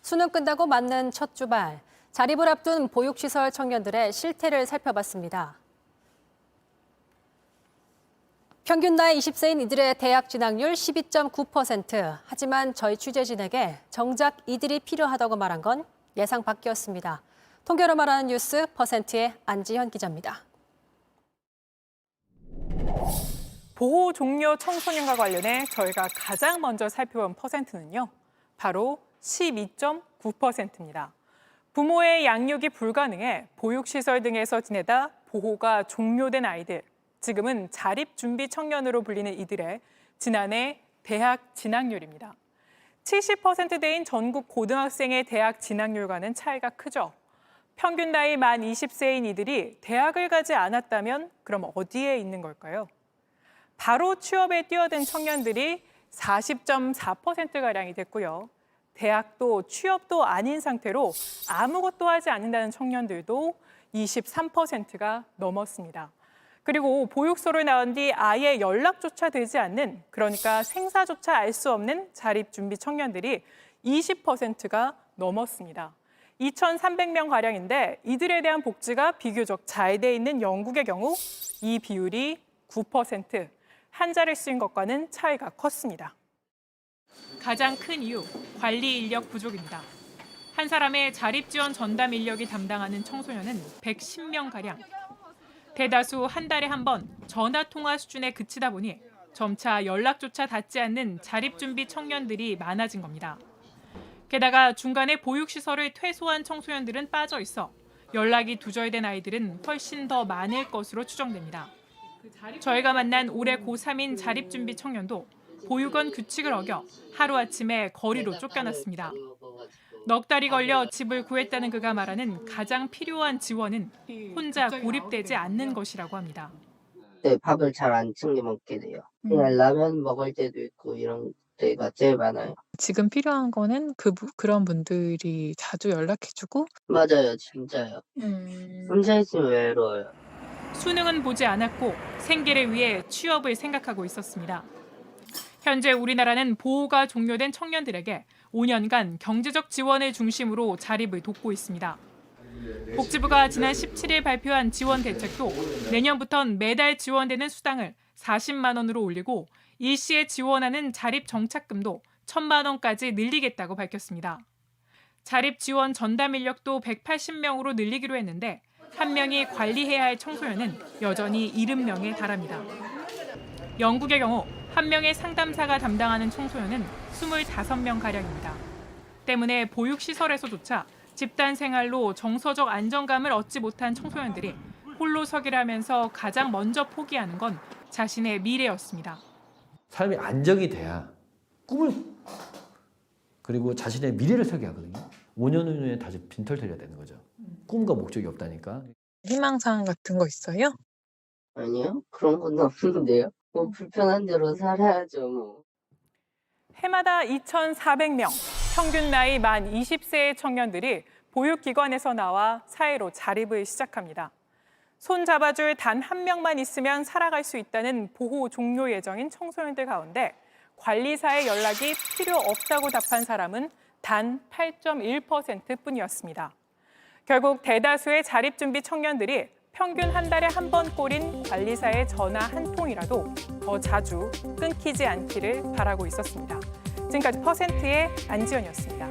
수능 끝나고 맞는 첫 주말, 자립을 앞둔 보육시설 청년들의 실태를 살펴봤습니다. 평균 나이 20세인 이들의 대학 진학률 12.9%. 하지만 저희 취재진에게 정작 이들이 필요하다고 말한 건 예상 밖이었습니다. 통계로 말하는 뉴스 퍼센트의 안지현 기자입니다. 보호 종료 청소년과 관련해 저희가 가장 먼저 살펴본 퍼센트는요. 바로 12.9%입니다. 부모의 양육이 불가능해 보육시설 등에서 지내다 보호가 종료된 아이들, 지금은 자립준비 청년으로 불리는 이들의 지난해 대학 진학률입니다. 70%대인 전국 고등학생의 대학 진학률과는 차이가 크죠. 평균 나이 만 20세인 이들이 대학을 가지 않았다면 그럼 어디에 있는 걸까요? 바로 취업에 뛰어든 청년들이 40.4%가량이 됐고요. 대학도 취업도 아닌 상태로 아무것도 하지 않는다는 청년들도 23%가 넘었습니다. 그리고 보육소를 나온 뒤 아예 연락조차 되지 않는, 그러니까 생사조차 알 수 없는 자립준비 청년들이 20%가 넘었습니다. 2,300명가량인데 이들에 대한 복지가 비교적 잘 돼 있는 영국의 경우 이 비율이 9%, 한 자리를 쓴 것과는 차이가 컸습니다. 가장 큰 이유, 관리 인력 부족입니다. 한 사람의 자립지원 전담 인력이 담당하는 청소년은 110명가량. 대다수 한 달에 한 번 전화통화 수준에 그치다 보니 점차 연락조차 닿지 않는 자립준비 청년들이 많아진 겁니다. 게다가 중간에 보육시설을 퇴소한 청소년들은 빠져 있어 연락이 두절된 아이들은 훨씬 더 많을 것으로 추정됩니다. 저희가 만난 올해 고3인 자립준비 청년도 보육원 규칙을 어겨 하루아침에 거리로 쫓겨났습니다. 넉 달이 걸려 집을 구했다는 그가 말하는 가장 필요한 지원은 혼자 고립되지 않는 것이라고 합니다. 네, 밥을 잘 안 챙겨 먹게 돼요. 그냥 라면 먹을 때도 있고 이런 때가 제일 많아요. 지금 필요한 거는 그런 분들이 자주 연락해주고. 맞아요, 진짜요. 혼자 있으면 외로워요. 수능은 보지 않았고 생계를 위해 취업을 생각하고 있었습니다. 현재 우리나라는 보호가 종료된 청년들에게 5년간 경제적 지원을 중심으로 자립을 돕고 있습니다. 복지부가 지난 17일 발표한 지원 대책도 내년부턴 매달 지원되는 수당을 40만 원으로 올리고 일시에 지원하는 자립 정착금도 1,000만 원까지 늘리겠다고 밝혔습니다. 자립 지원 전담 인력도 180명으로 늘리기로 했는데 한 명이 관리해야 할 청소년은 여전히 70명에 달합니다. 영국의 경우 한 명의 상담사가 담당하는 청소년은 25명가량입니다. 때문에 보육시설에서조차 집단 생활로 정서적 안정감을 얻지 못한 청소년들이 홀로 서기를 하면서 가장 먼저 포기하는 건 자신의 미래였습니다. 삶이 안정이 돼야 꿈을 그리고 자신의 미래를 설계하거든요. 5년 후에 다시 빈털터리가 되는 거죠. 꿈과 목적이 없다니까. 희망사항 같은 거 있어요? 아니요, 그런 건 없는데요. 뭐 불편한 대로 살아야죠, 뭐. 해마다 2,400명, 평균 나이 만 20세의 청년들이 보육기관에서 나와 사회로 자립을 시작합니다. 손 잡아줄 단 한 명만 있으면 살아갈 수 있다는 보호 종료 예정인 청소년들 가운데 관리사의 연락이 필요 없다고 답한 사람은 단 8.1%뿐이었습니다. 결국 대다수의 자립준비 청년들이 평균 한 달에 한 번 꼴인 관리사의 전화 한 통이라도 더 자주 끊기지 않기를 바라고 있었습니다. 지금까지 퍼센트의 안지연이었습니다.